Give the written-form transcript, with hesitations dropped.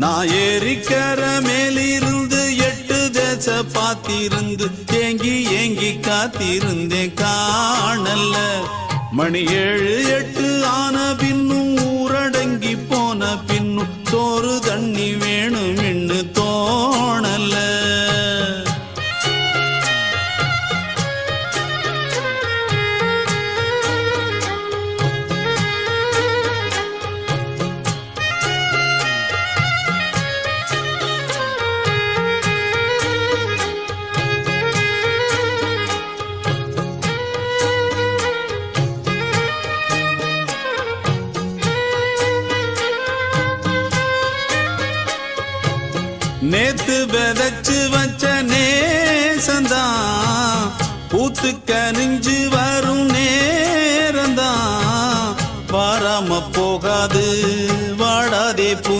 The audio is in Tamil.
நான் ஏரிக்கர மேலிருந்து 8 தேச பாத்திருந்து ஏங்கி ஏங்கி காத்திருந்தேன் காணல்ல. மணி 7 8 ஆன பின்னும் ஊரடங்கி போன பின்னும் சோறு தண்ணி வேணும் இன்னு தோணல. நேத்து விதைச்சு வச்ச நேசந்தான் பூத்து கனிஞ்சு வரும் நேரந்தான். வாராம போகாது வாடாதே பூ